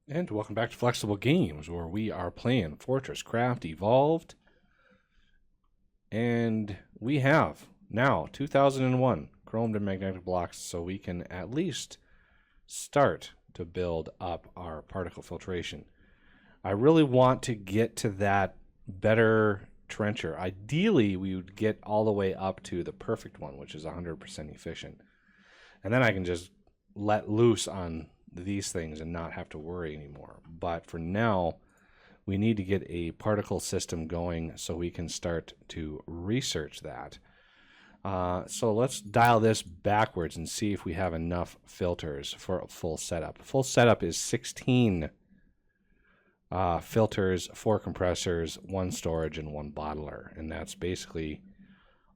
And welcome back to Flexible Games, where we are playing FortressCraft Evolved. And we have now 2001 chromed and magnetic blocks, so we can at least start to build up our particle filtration. I really want to get to that better trencher. Ideally, we would get all the way up to the perfect one, which is 100% efficient. And then I can just let loose on these things and not have to worry anymore. But for now, we need to get a particle system going so we can start to research that. So let's dial this backwards and see if we have enough filters for a full setup. Full setup is 16 filters, 4 compressors, 1 storage, and 1 bottler. And that's basically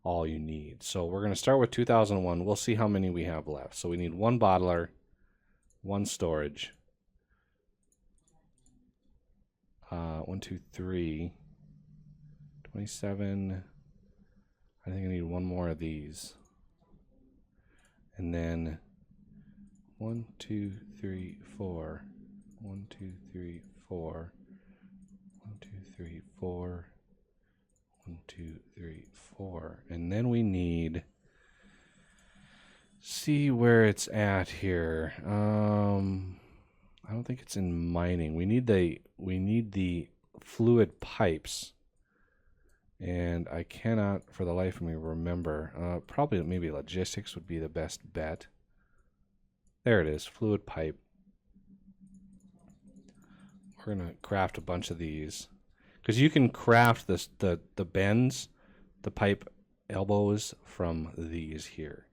all you need. So we're going to start with 2001. We'll see how many we have left. So we need 1 bottler, 1 storage, 1, 2, 3, 27. I think I need 1 more of these. And then 1, 2, 3, 4. 1, 2, 3, 4. 1, 2, 3, 4. 1, 2, 3, 4. And then we need, see where it's at here. I don't think it's in mining. We need the fluid pipes, and I cannot for the life of me remember. Probably maybe logistics would be the best bet. There it is, fluid pipe. We're gonna craft a bunch of these because you can craft this the bends, the pipe elbows from these here.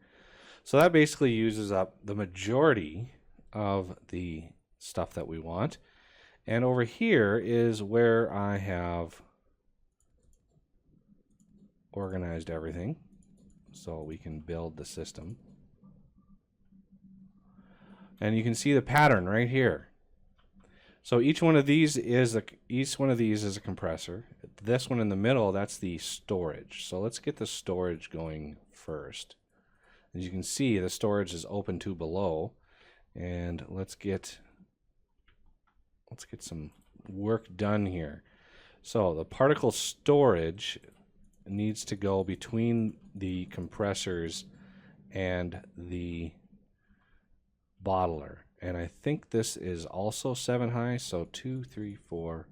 So that basically uses up the majority of the stuff that we want. And over here is where I have organized everything so we can build the system. And you can see the pattern right here. So each one of these is a compressor. This one in the middle, that's the storage. So let's get the storage going first. As you can see, the storage is open to below, and let's get some work done here. So the particle storage needs to go between the compressors and the bottler. And I think this is also 7 high, so 2, 3, 4,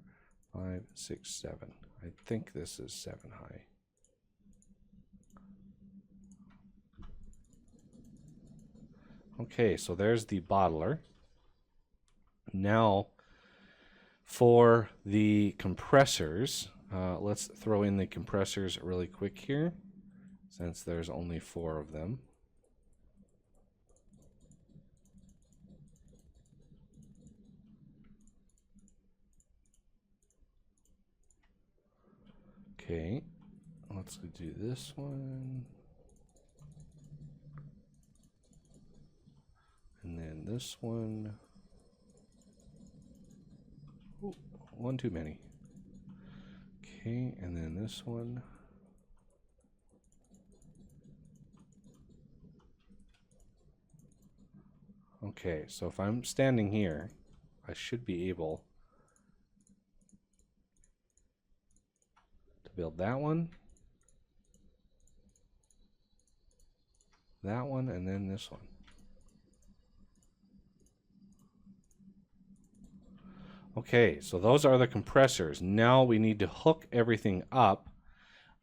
5, 6, 7. I think this is 7 high. Okay, so there's the bottler. Now, for the compressors, let's throw in the compressors really quick here, since there's only 4 of them. Okay, let's do this one. And then this one. Ooh, 1 too many. Okay, and then this one. Okay, so if I'm standing here, I should be able to build that one, and then this one. Okay, so those are the compressors. Now we need to hook everything up.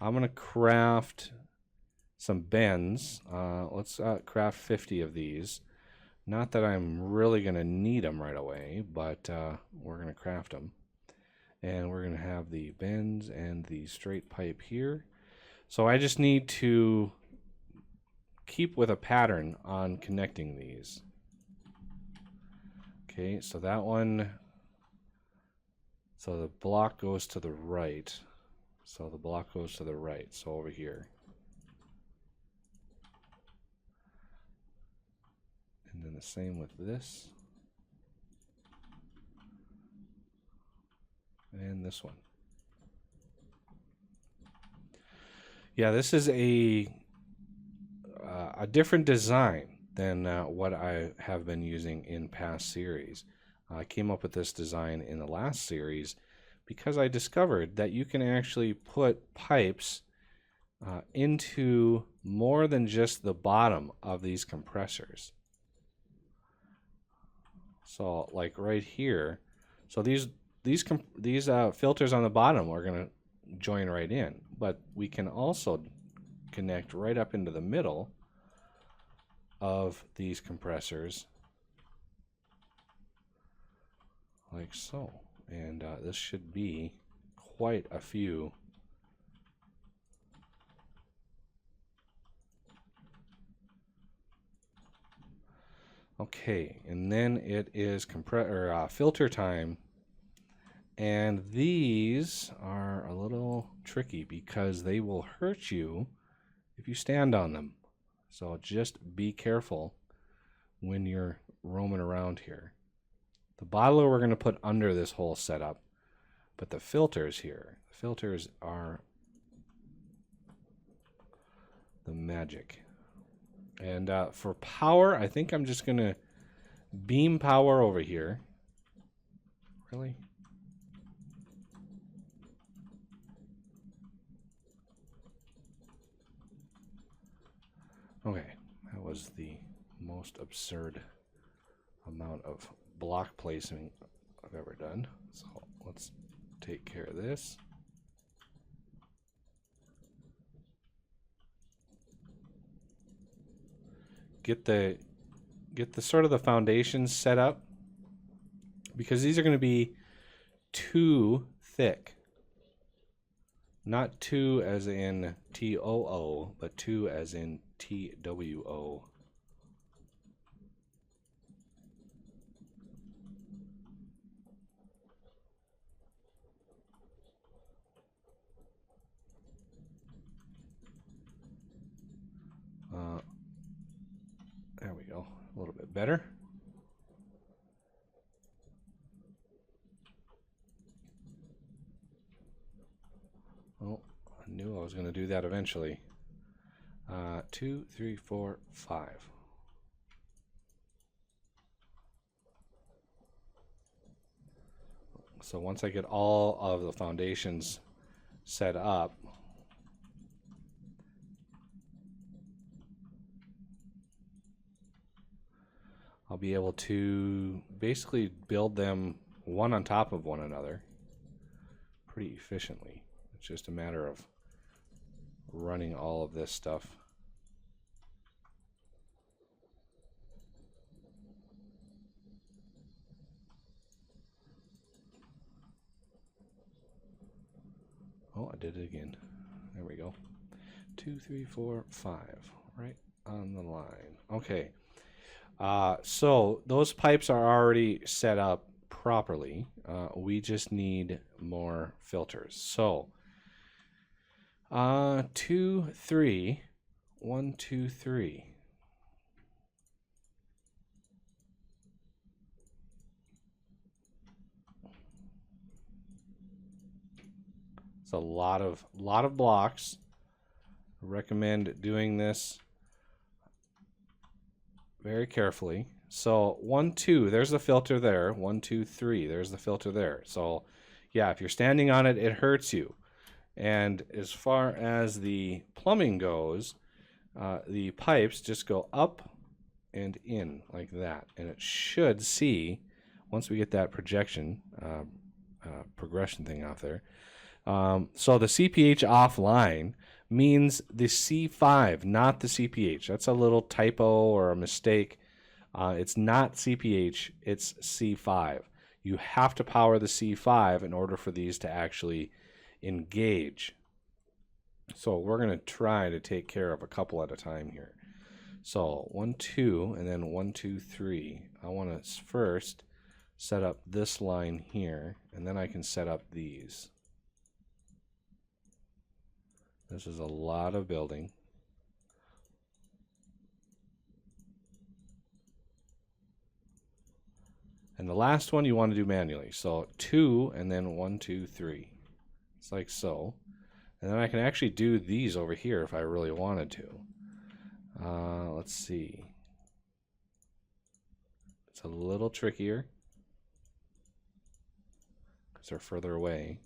I'm going to craft some bends. Let's craft 50 of these. Not that I'm really going to need them right away, but we're going to craft them. And we're going to have the bends and the straight pipe here. So I just need to keep with a pattern on connecting these. Okay, so that one... So the block goes to the right. So the block goes to the right. So over here. And then the same with this. And this one. Yeah, this is a different design than what I have been using in past series. I came up with this design in the last series because I discovered that you can actually put pipes into more than just the bottom of these compressors. So like right here, so these filters on the bottom are going to join right in, but we can also connect right up into the middle of these compressors like so. And this should be quite a few. Okay, and then it is filter time. And these are a little tricky because they will hurt you if you stand on them. So just be careful when you're roaming around here. The bottler we're going to put under this whole setup, but the filters here, the filters are the magic. And for power, I think I'm just going to beam power over here. Really? Okay, that was the most absurd amount of block placing I've ever done. So let's take care of this. Get the sort of the foundations set up, because these are going to be too thick. Not two as in TOO, but two as in TWO. There we go, a little bit better. Oh, I knew I was going to do that eventually. 2, 3, 4, 5. So once I get all of the foundations set up, I'll be able to basically build them one on top of one another pretty efficiently. It's just a matter of running all of this stuff. Oh, I did it again. There we go. 2, 3, 4, 5. Right on the line. Okay. So those pipes are already set up properly. We just need more filters. So 2, 3. 1, 2, 3. It's a lot of blocks. I recommend doing this very carefully. So 1, 2, there's the filter there. 1, 2, 3, there's the filter there. So yeah, if you're standing on it, it hurts you. And as far as the plumbing goes, the pipes just go up and in like that. And it should see, once we get that projection, progression thing out there. So the CPH offline means the C5, not the CPH. That's a little typo or a mistake. It's not CPH, it's C5. You have to power the C5 in order for these to actually engage. So we're going to try to take care of a couple at a time here. So 1, 2, and then 1, 2, 3. I want to first set up this line here, and then I can set up these. This is a lot of building. And the last one you want to do manually. So 2 and then 1, 2, 3. It's like so. And then I can actually do these over here if I really wanted to. Let's see. It's a little trickier. because they're further away.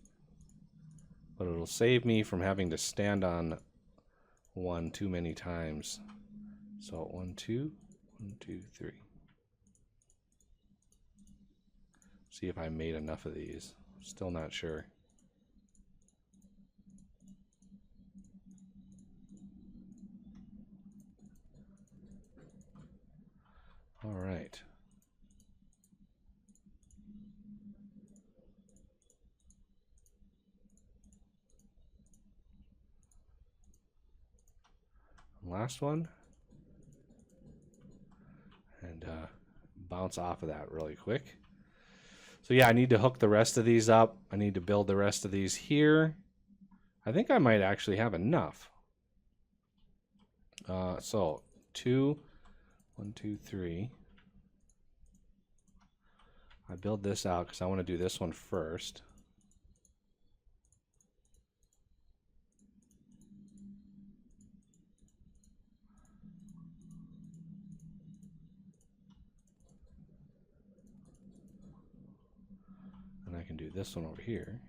But it'll save me from having to stand on one too many times. So 1, 2, 1, 2, 3. See if I made enough of these. Still not sure. All right. Last one. And bounce off of that really quick. So yeah, I need to hook the rest of these up. I need to build the rest of these here. I think I might actually have enough. So 2, 1, 2, 3. I build this out because I want to do this one first. And I can do this one over here.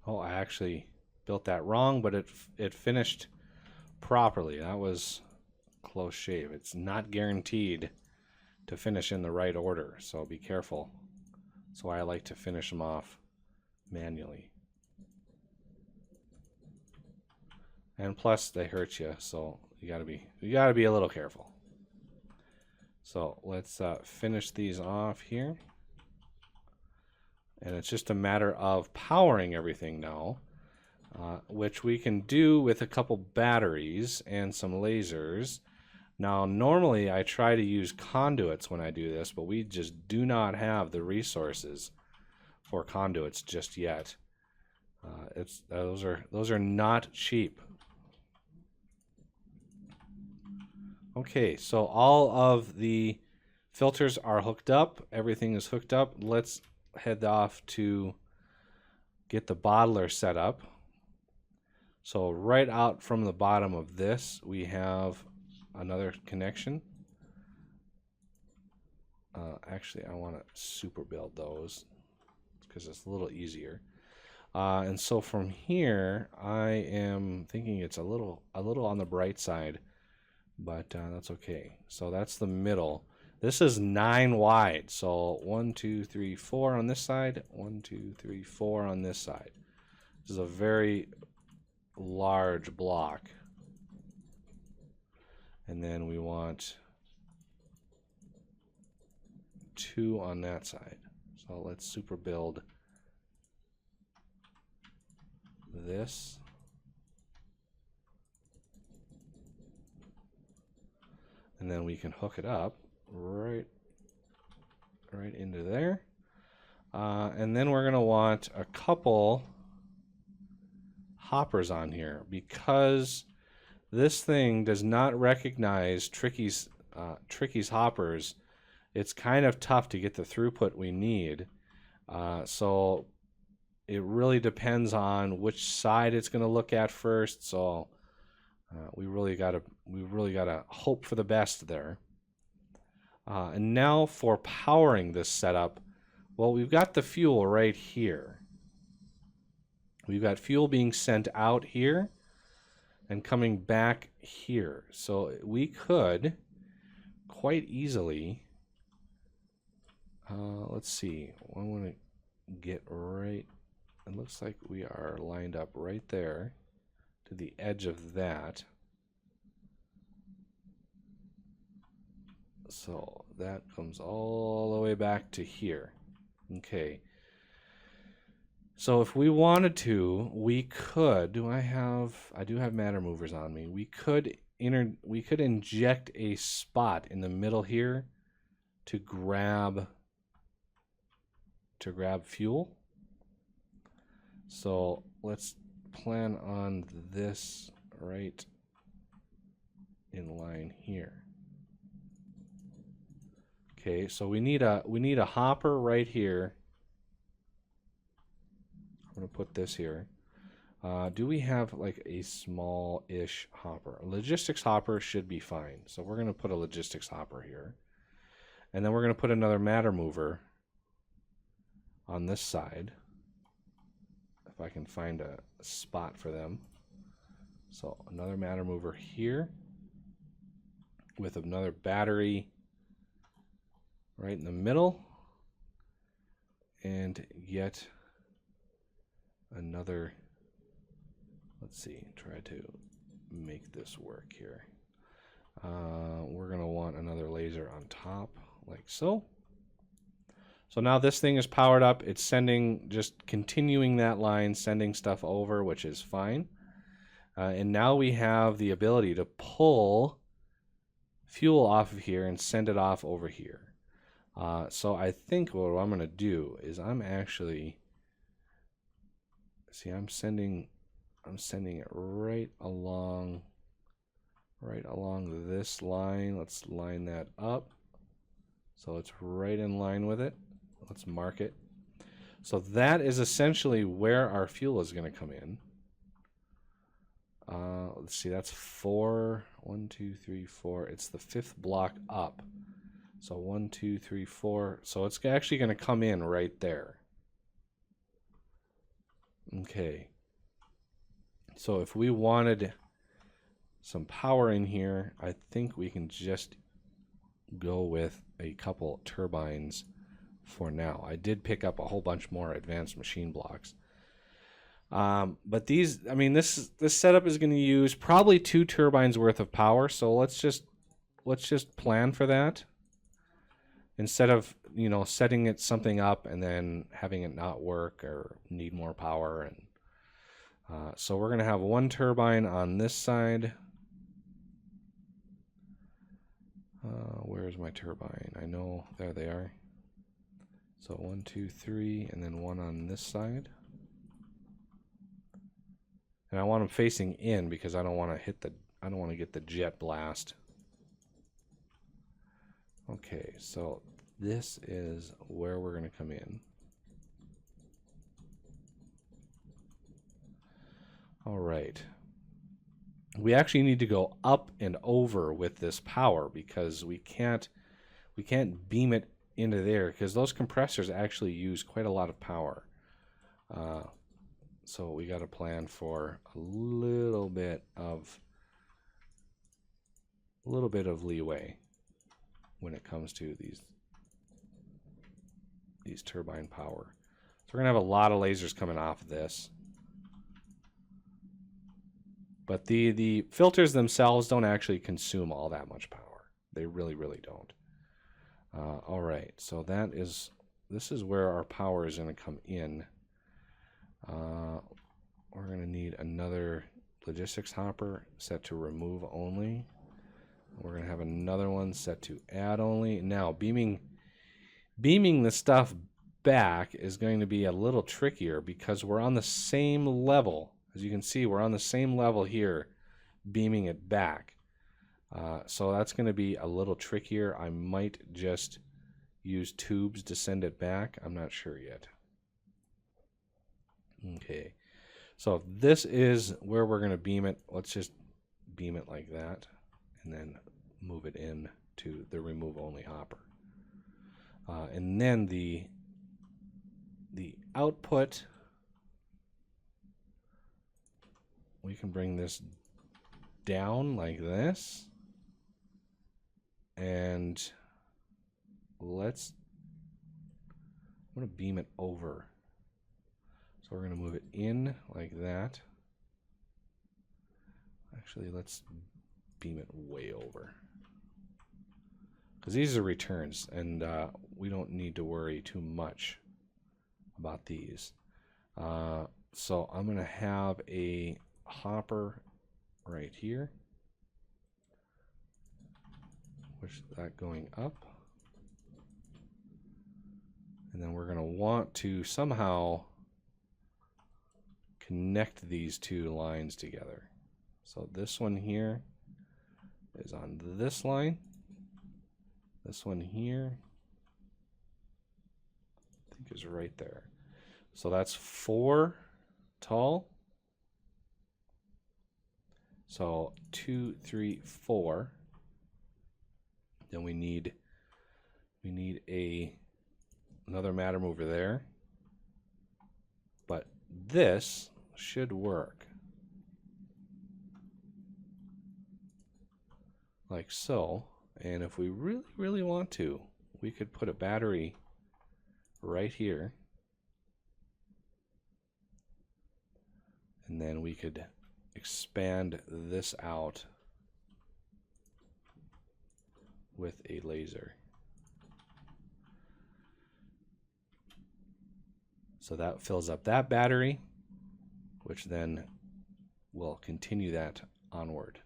Oh, I actually built that wrong, but it finished properly. That was close shave. It's not guaranteed to finish in the right order, so be careful. That's why I like to finish them off manually. And plus they hurt you, so you gotta be a little careful. So let's finish these off here. And it's just a matter of powering everything now, which we can do with a couple batteries and some lasers. Now, normally I try to use conduits when I do this, but we just do not have the resources for conduits just yet. Those are not cheap. Okay, so all of the filters are hooked up. Everything is hooked up. Let's head off to get the bottler set up. So right out from the bottom of this, we have another connection. Actually, I want to super build those because it's a little easier. And so from here, I am thinking it's a little on the bright side, but that's okay. So that's the middle. This is 9 wide, so 1, 2, 3, 4 on this side, 1, 2, 3, 4 on this side. This is a very large block. And then we want 2 on that side. So let's super build this. And then we can hook it up right into there. And then we're going to want a couple hoppers on here because this thing does not recognize Tricky's hoppers. It's kind of tough to get the throughput we need. So it really depends on which side it's going to look at first. So we really gotta hope for the best there. And now for powering this setup, well, we've got the fuel right here. We've got fuel being sent out here and coming back here. So we could quite easily, let's see, I want to get right, it looks like we are lined up right there to the edge of that. So that comes all the way back to here. Okay. So if we wanted to, we could, I do have matter movers on me. We could inject a spot in the middle here to grab fuel. So let's plan on this right in line here. Okay, so we need a hopper right here, I'm going to put this here. Do we have like a small-ish hopper? A logistics hopper should be fine. So we're going to put a logistics hopper here. And then we're going to put another matter mover on this side. If I can find a spot for them. So another matter mover here with another battery right in the middle. And yet another, let's see, try to make this work here. We're going to want another laser on top, like so. So now this thing is powered up. It's sending, just continuing that line, sending stuff over, which is fine. And now we have the ability to pull fuel off of here and send it off over here. So I think what I'm going to do is I'm actually, see, I'm sending it right along this line. Let's line that up so it's right in line with it. Let's mark it. So that is essentially where our fuel is going to come in. Let's see, that's 4, 1, 2, 3, 4. It's the 5th block up. So 1, 2, 3, 4. So it's actually going to come in right there. Okay. So if we wanted some power in here, I think we can just go with a couple turbines for now. I did pick up a whole bunch more advanced machine blocks. But these, I mean, this setup is going to use probably 2 turbines worth of power. So let's just plan for that instead of, you know, setting it something up and then having it not work or need more power. And so we're going to have 1 turbine on this side. Where's my turbine? I know, there they are. So 1, 2, 3, and then 1 on this side. And I want them facing in because I don't want to get the jet blast. Okay, so this is where we're going to come in. All right. We actually need to go up and over with this power because we can't beam it into there because those compressors actually use quite a lot of power. So we got to plan for a little bit of leeway when it comes to these turbine power. So we're gonna have a lot of lasers coming off of this. But the filters themselves don't actually consume all that much power. They really, really don't. All right, so this is where our power is going to come in. We're going to need another logistics hopper set to remove only. We're going to have another one set to add only. Now, beaming the stuff back is going to be a little trickier because we're on the same level. As you can see, we're on the same level here, beaming it back. So that's going to be a little trickier. I might just use tubes to send it back. I'm not sure yet. Okay, so this is where we're going to beam it. Let's just beam it like that and then move it in to the remove only hopper. And then the output, we can bring this down like this, and I'm going to beam it over. So we're going to move it in like that. Actually, let's beam it way over. Because these are returns, and we don't need to worry too much about these. So I'm going to have a hopper right here. Push that going up. And then we're going to want to somehow connect these 2 lines together. So this one here is on this line. This one here, I think, is right there. So that's 4 tall. So 2, 3, 4. Then we need another matter mover there. But this should work. Like so. And if we really, really want to, we could put a battery right here. And then we could expand this out with a laser. So that fills up that battery, which then will continue that onward.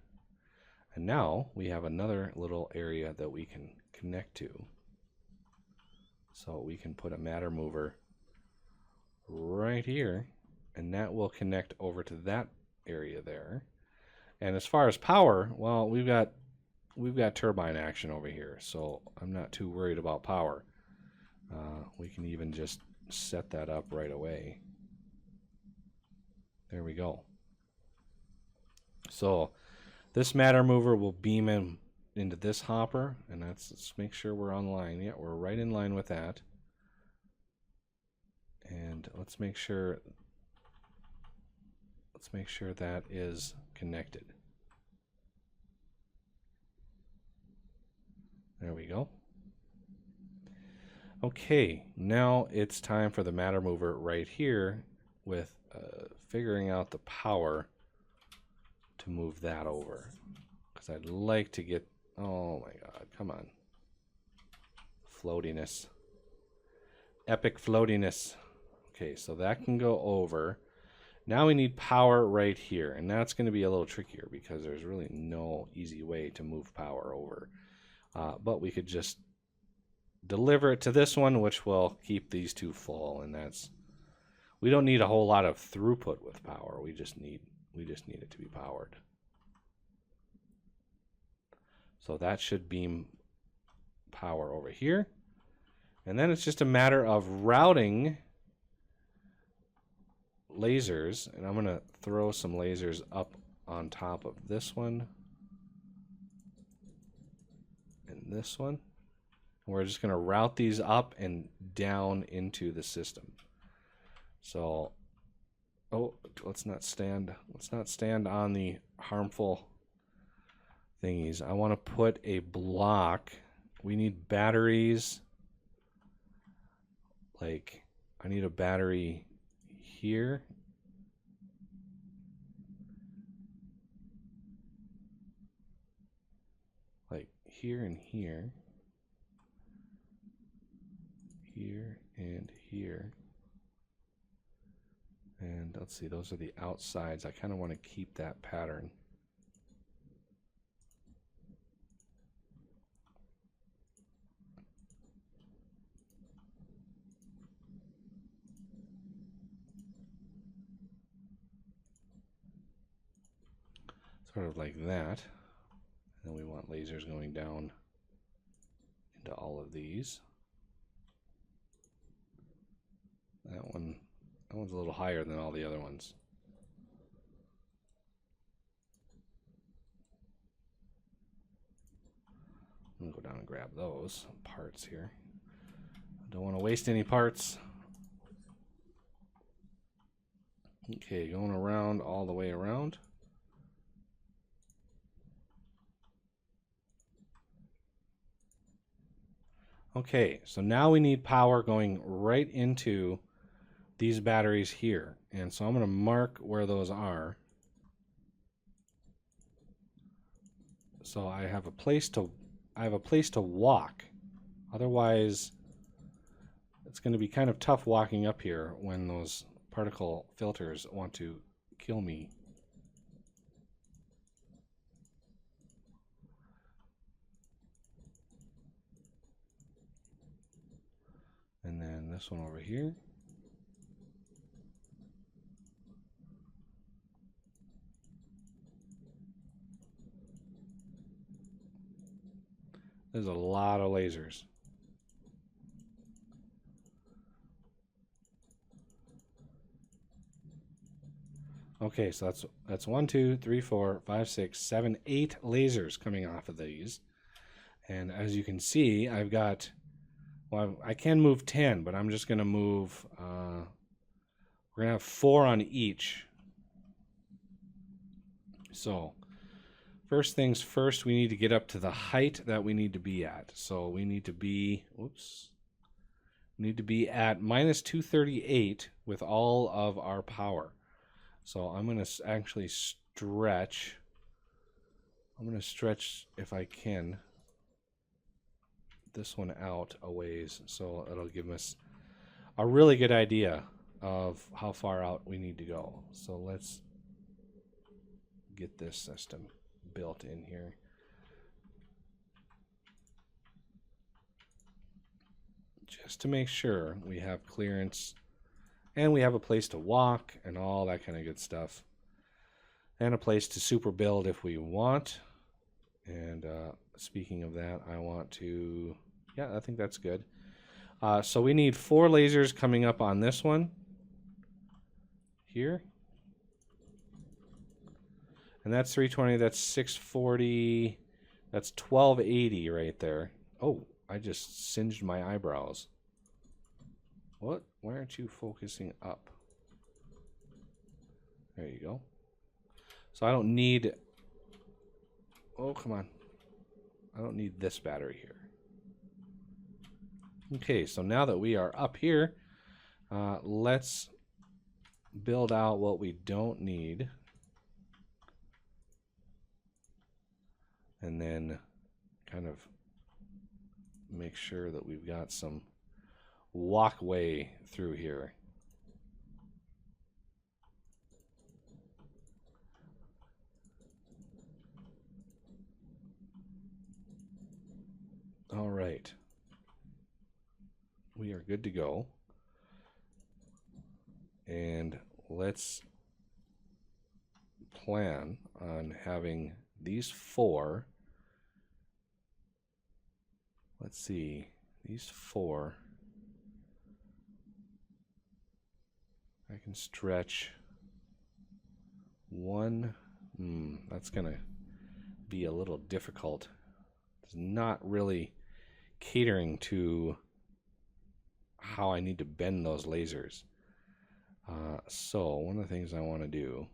And now we have another little area that we can connect to. So we can put a matter mover right here, and that will connect over to that area there. And as far as power, well, we've got turbine action over here, so I'm not too worried about power. We can even just set that up right away. There we go. So this matter mover will beam into this hopper, and let's make sure we're online. Yeah, we're right in line with that. And let's make sure that is connected. There we go. Okay, now it's time for the matter mover right here with figuring out the power to move that over. Because I'd like to get, oh my god, come on. Floatiness. Epic floatiness. Okay, so that can go over. Now we need power right here, and that's going to be a little trickier because there's really no easy way to move power over. But we could just deliver it to this one, which will keep these two full, and we don't need a whole lot of throughput with power. We just need it to be powered. So that should beam power over here. And then it's just a matter of routing lasers, and I'm going to throw some lasers up on top of this one and this one. We're just going to route these up and down into the system. So, oh, let's not stand on the harmful thingies. I want to put a block. We need batteries. Like, I need a battery here. Like here and here. Here and here. And let's see, those are the outsides. I kind of want to keep that pattern. Sort of like that. And then we want lasers going down into all of these. That one's a little higher than all the other ones. I'm gonna go down and grab those parts here. I don't want to waste any parts. Okay, going around all the way around. Okay, so now we need power going right into these batteries here. And so I'm going to mark where those are. So I have a place to walk. Otherwise, it's going to be kind of tough walking up here when those particle filters want to kill me. And then this one over here. There's a lot of lasers. Okay, so that's 1, 2, 3, 4, 5, 6, 7, 8 lasers coming off of these. And as you can see, I've got, well, I can move 10, but I'm just going to move, we're going to have 4 on each. So first things first, we need to get up to the height that we need to be at. So we need to be, at minus 238 with all of our power. So I'm going to actually stretch. I'm going to stretch, if I can, this one out a ways. So it'll give us a really good idea of how far out we need to go. So let's get this system built in here. Just to make sure we have clearance and we have a place to walk and all that kind of good stuff. And a place to super build if we want. And speaking of that, I want to, yeah, I think that's good. So we need 4 lasers coming up on this one here. And that's 320, that's 640, that's 1280 right there. Oh, I just singed my eyebrows. What? Why aren't you focusing up? There you go. So I don't need, oh, come on. I don't need this battery here. Okay, so now that we are up here, let's build out what we don't need. And then kind of make sure that we've got some walkway through here. All right. We are good to go. And let's plan on having these 4. Let's see, these 4. I can stretch 1. That's going to be a little difficult. It's not really catering to how I need to bend those lasers. So one of the things I want to do,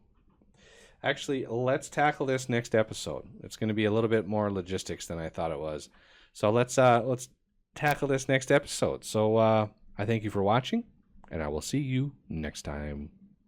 actually, let's tackle this next episode. It's going to be a little bit more logistics than I thought it was. So let's tackle this next episode. So I thank you for watching, and I will see you next time.